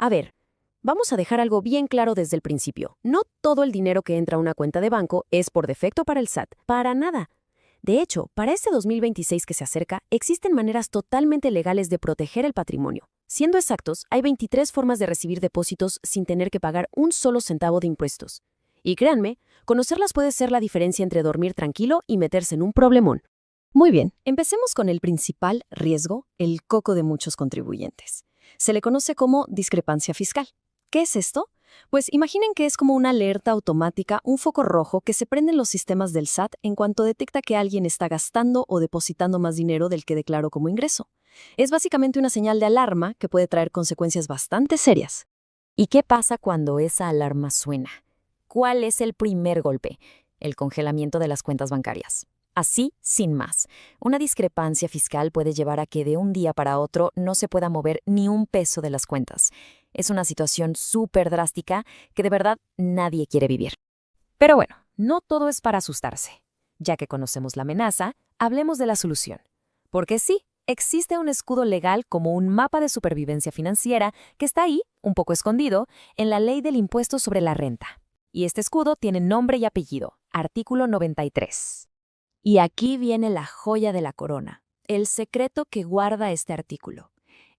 A ver, vamos a dejar algo bien claro desde el principio. No todo el dinero que entra a una cuenta de banco es por defecto para el SAT. Para nada. De hecho, para este 2026 que se acerca, existen maneras totalmente legales de proteger el patrimonio. Siendo exactos, hay 23 formas de recibir depósitos sin tener que pagar un solo centavo de impuestos. Y créanme, conocerlas puede ser la diferencia entre dormir tranquilo y meterse en un problemón. Muy bien, empecemos con el principal riesgo, el coco de muchos contribuyentes. Se le conoce como discrepancia fiscal. ¿Qué es esto? Pues imaginen que es como una alerta automática, un foco rojo que se prende en los sistemas del SAT en cuanto detecta que alguien está gastando o depositando más dinero del que declaró como ingreso. Es básicamente una señal de alarma que puede traer consecuencias bastante serias. ¿Y qué pasa cuando esa alarma suena? ¿Cuál es el primer golpe? El congelamiento de las cuentas bancarias. Así, sin más. Una discrepancia fiscal puede llevar a que de un día para otro no se pueda mover ni un peso de las cuentas. Es una situación súper drástica que de verdad nadie quiere vivir. Pero bueno, no todo es para asustarse. Ya que conocemos la amenaza, hablemos de la solución. Porque sí, existe un escudo legal como un mapa de supervivencia financiera que está ahí, un poco escondido, en la Ley del Impuesto sobre la Renta. Y este escudo tiene nombre y apellido, artículo 93. Y aquí viene la joya de la corona, el secreto que guarda este artículo.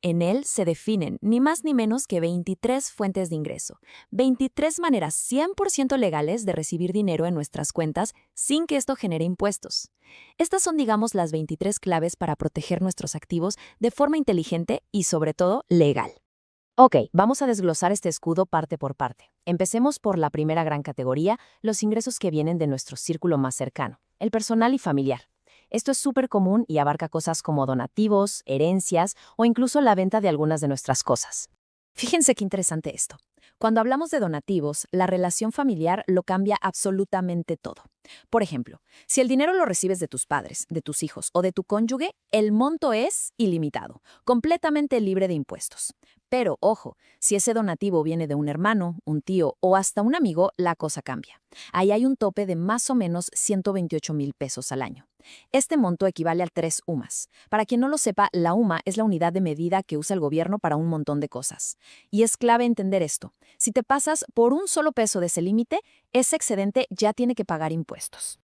En él se definen ni más ni menos que 23 fuentes de ingreso, 23 maneras 100% legales de recibir dinero en nuestras cuentas sin que esto genere impuestos. Estas son, digamos, las 23 claves para proteger nuestros activos de forma inteligente y, sobre todo, legal. Ok, vamos a desglosar este escudo parte por parte. Empecemos por la primera gran categoría, los ingresos que vienen de nuestro círculo más cercano, el personal y familiar. Esto es súper común y abarca cosas como donativos, herencias o incluso la venta de algunas de nuestras cosas. Fíjense qué interesante esto. Cuando hablamos de donativos, la relación familiar lo cambia absolutamente todo. Por ejemplo, si el dinero lo recibes de tus padres, de tus hijos o de tu cónyuge, el monto es ilimitado, completamente libre de impuestos. Pero, ojo, si ese donativo viene de un hermano, un tío o hasta un amigo, la cosa cambia. Ahí hay un tope de más o menos 128,000 pesos al año. Este monto equivale a 3 UMAS. Para quien no lo sepa, la UMA es la unidad de medida que usa el gobierno para un montón de cosas. Y es clave entender esto. Si te pasas por un solo peso de ese límite, ese excedente ya tiene que pagar impuestos.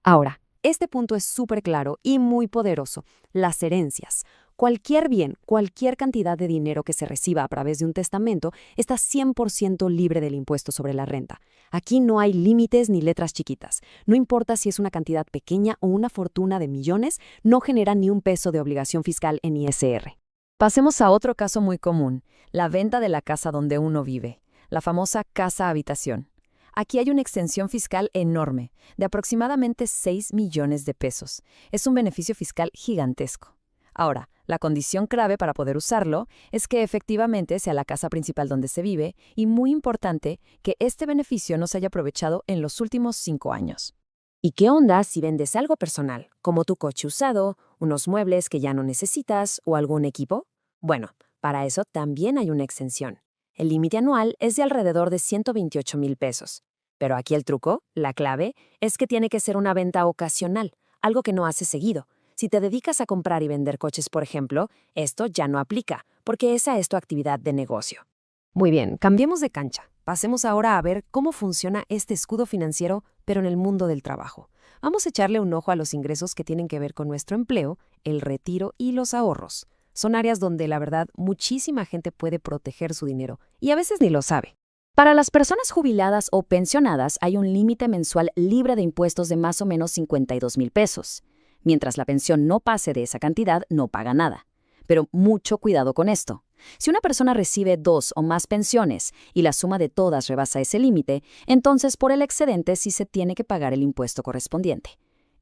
Ahora, este punto es súper claro y muy poderoso. Las herencias. Cualquier bien, cualquier cantidad de dinero que se reciba a través de un testamento está 100% libre del impuesto sobre la renta. Aquí no hay límites ni letras chiquitas. No importa si es una cantidad pequeña o una fortuna de millones, no genera ni un peso de obligación fiscal en ISR. Pasemos a otro caso muy común, la venta de la casa donde uno vive, la famosa casa-habitación. Aquí hay una exención fiscal enorme, de aproximadamente 6 millones de pesos. Es un beneficio fiscal gigantesco. Ahora, la condición clave para poder usarlo es que efectivamente sea la casa principal donde se vive y, muy importante, que este beneficio no se haya aprovechado en los últimos 5 años. ¿Y qué onda si vendes algo personal, como tu coche usado, unos muebles que ya no necesitas o algún equipo? Bueno, para eso también hay una exención. El límite anual es de alrededor de 128,000 pesos. Pero aquí el truco, la clave, es que tiene que ser una venta ocasional, algo que no haces seguido. Si te dedicas a comprar y vender coches, por ejemplo, esto ya no aplica, porque esa es tu actividad de negocio. Muy bien, cambiemos de cancha. Pasemos ahora a ver cómo funciona este escudo financiero, pero en el mundo del trabajo. Vamos a echarle un ojo a los ingresos que tienen que ver con nuestro empleo, el retiro y los ahorros. Son áreas donde, la verdad, muchísima gente puede proteger su dinero, y a veces ni lo sabe. Para las personas jubiladas o pensionadas hay un límite mensual libre de impuestos de más o menos 52,000 pesos. Mientras la pensión no pase de esa cantidad, no paga nada. Pero mucho cuidado con esto. Si una persona recibe 2 o más pensiones y la suma de todas rebasa ese límite, entonces por el excedente sí se tiene que pagar el impuesto correspondiente.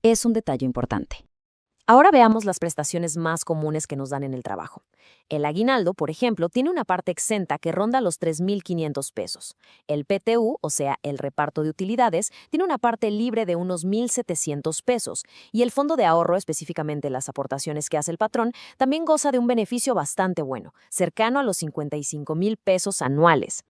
Es un detalle importante. Ahora veamos las prestaciones más comunes que nos dan en el trabajo. El aguinaldo, por ejemplo, tiene una parte exenta que ronda los 3,500 pesos. El PTU, o sea, el reparto de utilidades, tiene una parte libre de unos 1,700 pesos. Y el fondo de ahorro, específicamente las aportaciones que hace el patrón, también goza de un beneficio bastante bueno, cercano a los 55,000 pesos anuales.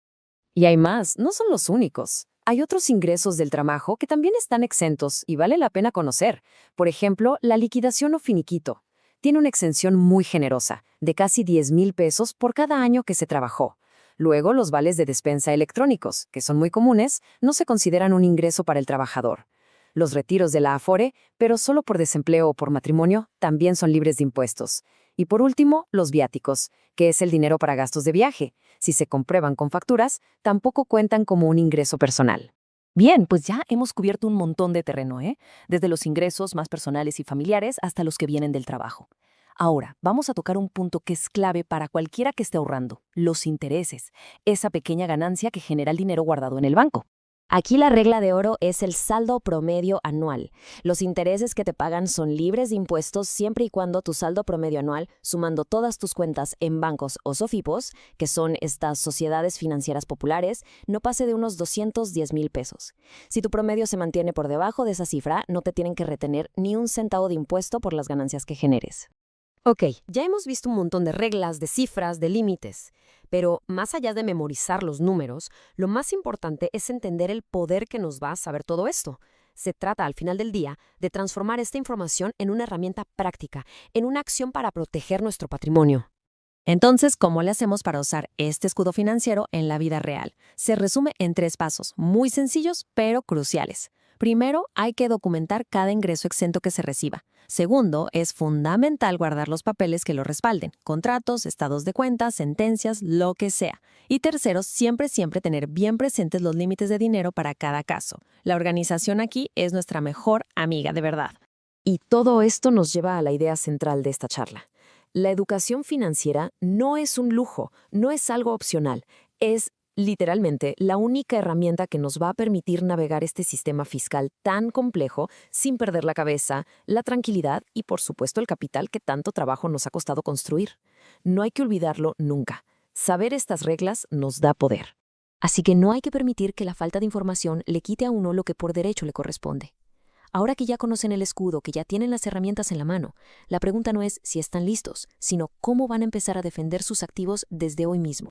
Y hay más, no son los únicos. Hay otros ingresos del trabajo que también están exentos y vale la pena conocer. Por ejemplo, la liquidación o finiquito. Tiene una exención muy generosa, de casi 10,000 pesos por cada año que se trabajó. Luego, los vales de despensa electrónicos, que son muy comunes, no se consideran un ingreso para el trabajador. Los retiros de la Afore, pero solo por desempleo o por matrimonio, también son libres de impuestos. Y por último, los viáticos, que es el dinero para gastos de viaje. Si se comprueban con facturas, tampoco cuentan como un ingreso personal. Bien, pues ya hemos cubierto un montón de terreno, ¿eh? Desde los ingresos más personales y familiares hasta los que vienen del trabajo. Ahora, vamos a tocar un punto que es clave para cualquiera que esté ahorrando, los intereses, esa pequeña ganancia que genera el dinero guardado en el banco. Aquí la regla de oro es el saldo promedio anual. Los intereses que te pagan son libres de impuestos siempre y cuando tu saldo promedio anual, sumando todas tus cuentas en bancos o SOFIPOS, que son estas sociedades financieras populares, no pase de unos 210,000 pesos. Si tu promedio se mantiene por debajo de esa cifra, no te tienen que retener ni un centavo de impuesto por las ganancias que generes. Ok, ya hemos visto un montón de reglas, de cifras, de límites, pero más allá de memorizar los números, lo más importante es entender el poder que nos va a saber todo esto. Se trata, al final del día, de transformar esta información en una herramienta práctica, en una acción para proteger nuestro patrimonio. Entonces, ¿cómo le hacemos para usar este escudo financiero en la vida real? Se resume en 3 pasos, muy sencillos, pero cruciales. Primero, hay que documentar cada ingreso exento que se reciba. Segundo, es fundamental guardar los papeles que lo respalden, contratos, estados de cuenta, sentencias, lo que sea. Y tercero, siempre tener bien presentes los límites de dinero para cada caso. La organización aquí es nuestra mejor amiga de verdad. Y todo esto nos lleva a la idea central de esta charla. La educación financiera no es un lujo, no es algo opcional, es literalmente la única herramienta que nos va a permitir navegar este sistema fiscal tan complejo sin perder la cabeza, la tranquilidad y, por supuesto, el capital que tanto trabajo nos ha costado construir. No hay que olvidarlo nunca. Saber estas reglas nos da poder. Así que no hay que permitir que la falta de información le quite a uno lo que por derecho le corresponde. Ahora que ya conocen el escudo, que ya tienen las herramientas en la mano, la pregunta no es si están listos, sino cómo van a empezar a defender sus activos desde hoy mismo.